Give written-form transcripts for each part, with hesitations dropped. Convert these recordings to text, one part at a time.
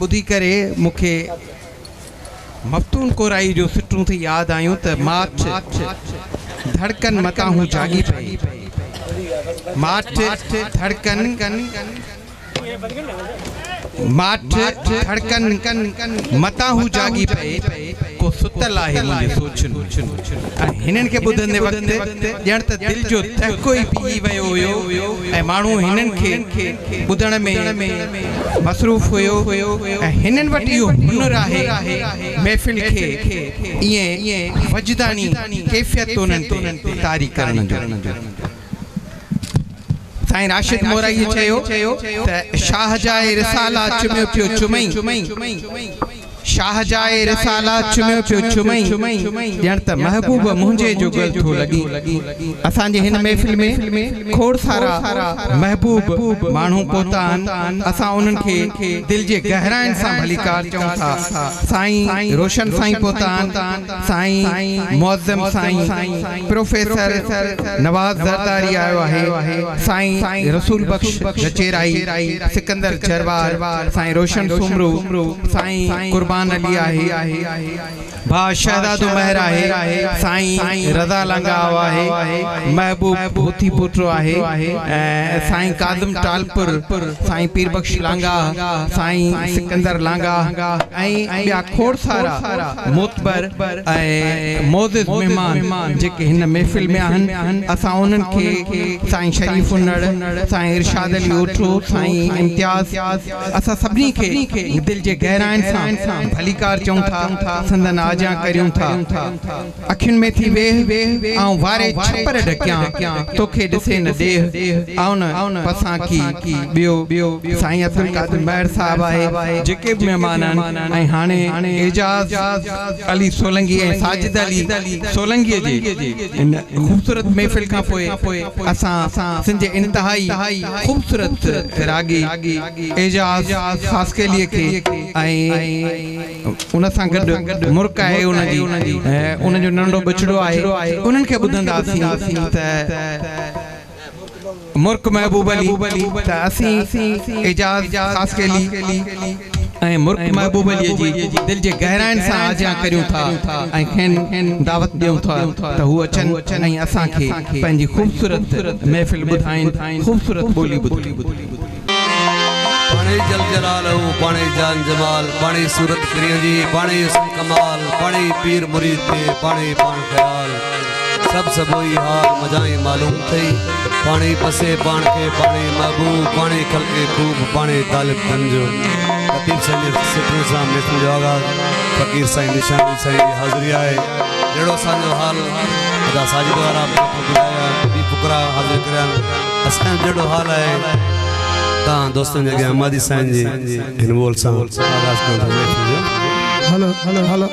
बुधी करे मुखे मफ्तून कोराई जो सिटूं थी याद आयूं त माठ धड़कन मता हूं जागी पई माठ धड़कन माठ धड़कन मता हूं जागी पई को सुतल आहे मुंहिंजे सोचन हिनन के बुधंदे वक्त ॼण त दिल जो धको ई पी वयो हुयो ऐं माण्हू हिनन खे बुधण में मसरूफ़ हुयो ऐं हिनन वटि इहो हुनर आहे महफ़िल खे ईअं वजदानी कैफ़ियत उन्हनि ते तारी करण जो साईं राशिद मोराई चयो त शाहजाए रिसाला चुमियो पियो चुमई शाहजाए रिसाला चुमियो पियो चुमई ॼण त महबूब मुंहिंजे जो गल थो लॻी असांजे हिन महफ़िल में खोड़ सारा महबूब माण्हू पहुता आहिनि असां उन्हनि खे दिल जे गहराइनि सां भलीकार चऊं था साईं रोशन साईं पहुता आहिनि साईं मुअज़्ज़म साईं प्रोफेसर नवाज़ ज़रदारी आयो आहे साईं रसूल बख्श गचेराई सिकंदर जरवार साईं रोशन सुमरू साईं कुर्बान अली आहे भा शहजादो महर आहे साईं रज़ा लंगा आहे महबूब भूती पुटो आहे साईं काज़िम टालपुर साईं पीर बख्श लांगा साईं सिकंदर लांगा ऐं ॿिया खोड़ सारा मोतबर ऐं मोज़िज़ मेहमान जेके हिन महफ़िल में आहिनि असां उन्हनि खे साईं शरीफ उन्नड़ साईं इरशाद अली ओठो साईं इम्तियाज़ असां सभिनी खे दिल जे गहराइनि सां भलीकार चऊं था संदन आजा करियूं था अखियुनि में थी वेह ऐं वारे छपर ढकियां तोखे ॾिसे न देह आउं न पसां की ॿियो साईं अब्दुल कादिर महर साहब आहे जेके बि महिमान आहिनि ऐं हाणे एजाज अली सोलंगी ऐं साजिद अली सोलंगीअ जे इन ख़ूबसूरत महफ़िल खां पोइ असां सिंध इंतहाई ख़ूबसूरत रागी एजाज फास्केलीअ खे ऐं उन सां गॾु मुर्क आहे उनजो नंढो बछड़ो आहे उन्हनि खे ॿुधंदासीं त मुर्क महबूब अली त असीं एजाज फास्केली ऐं मुर्क महबूब अली जी दिल जे गहराइनि सां आजा करियूं था ऐं खेनि दावत ॾियूं था त हू अचनि ऐं असांखे पंहिंजी ख़ूबसूरत महफ़िल ॿुधाइनि ख़ूबसूरत ॿोली ॿुधी पाणे जल जलालहू पाणे जान जमाल पाणे सूरत करियंदी पाणे हुस्न कमाल पाणे पीर मुरीद ते पाणे पाण ख्याल सब ही हाल मजाई मालूम थई पाणे पसे पाण के पाणे महबूब पाणे खलके खूब पाणे तालिब गंजो लतीफ साईं सिटू सां महफ़िल जो आगाज़ फ़कीर साईं निशानी साईं जी हाज़िरी आहे जहिड़ो असांजो हाल ख़ुदा साजिद वारा ॿुधाया ॿी फुकरा हाज़िर करिया असांजो जहिड़ो हाल आहे तां दोस्तन जगह अमादी साईं जी इन बोल सां आगाज़ कयूं था हलो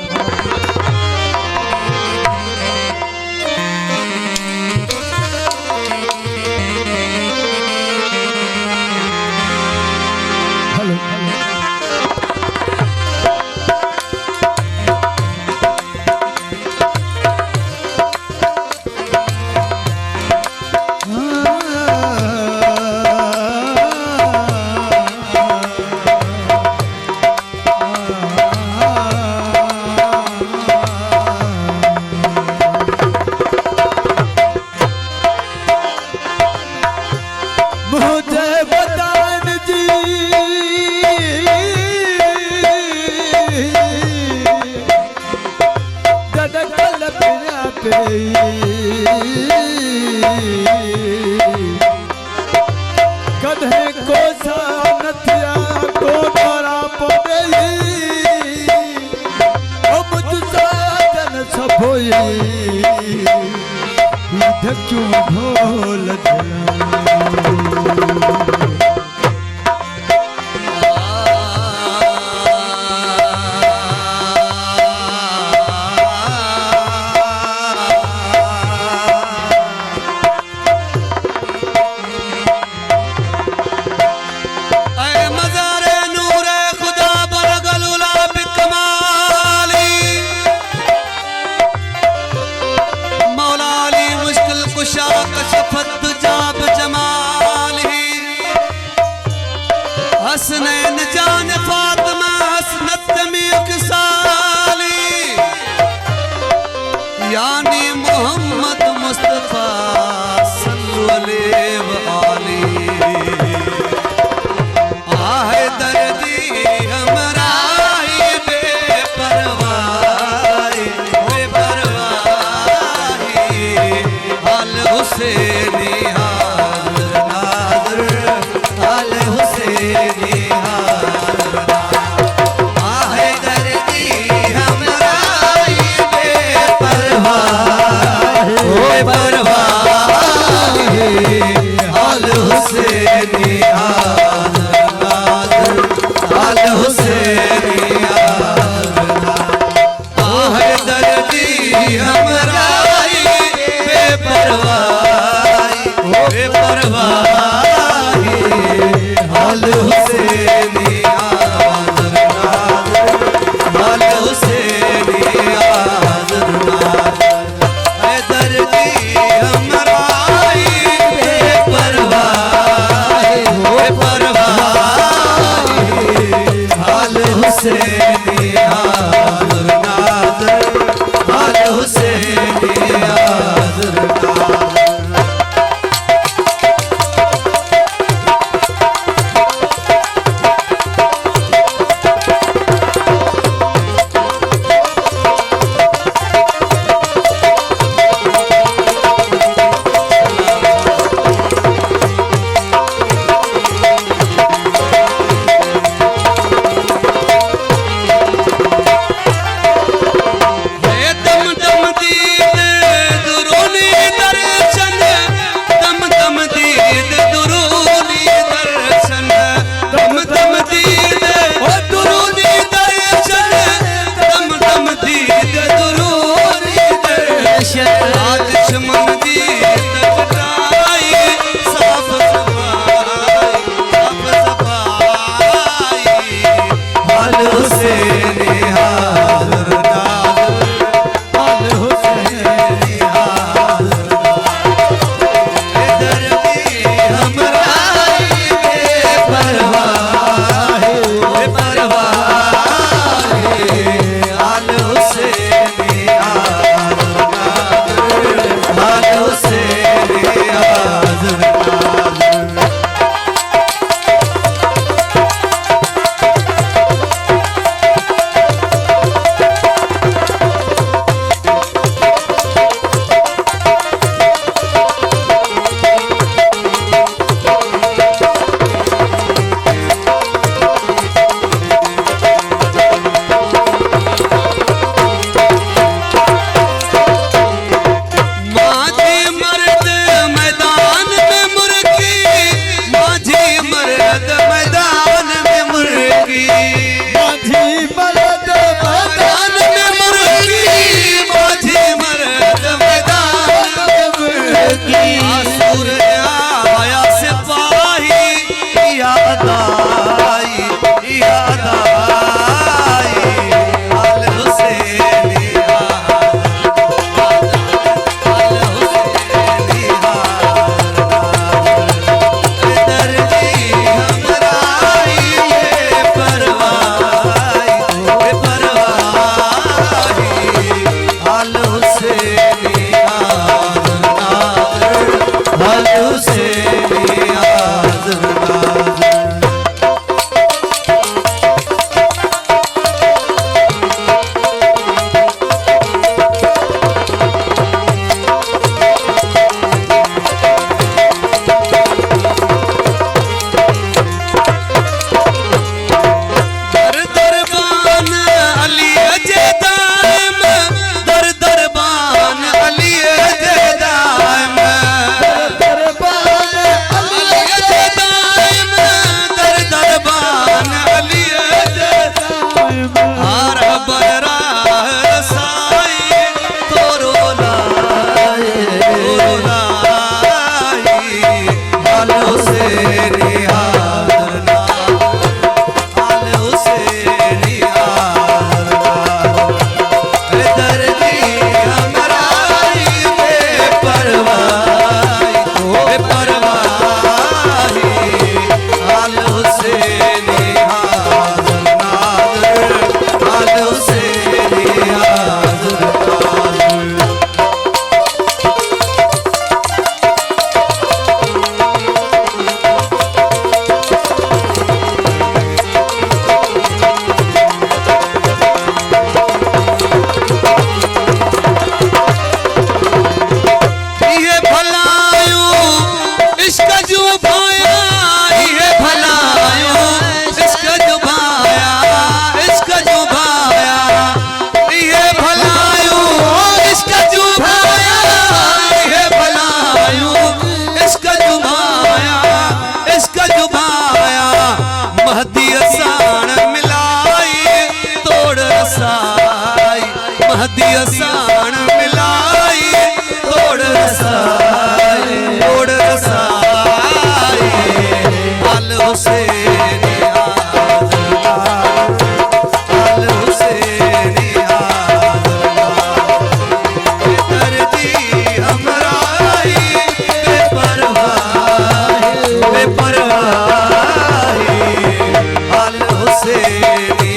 मौला अली मुश्किल कुशा कशफत जाब जमाल ही हुसैनी हाज़िर नाज़िर, आल हुसैनी हाज़िर नाज़िर। असान मिलाई तोड़ रसाई तोड़ रसाई अल हुसैन अल हुसैन दर्दी हमराई बेपरवाही अल हुसैन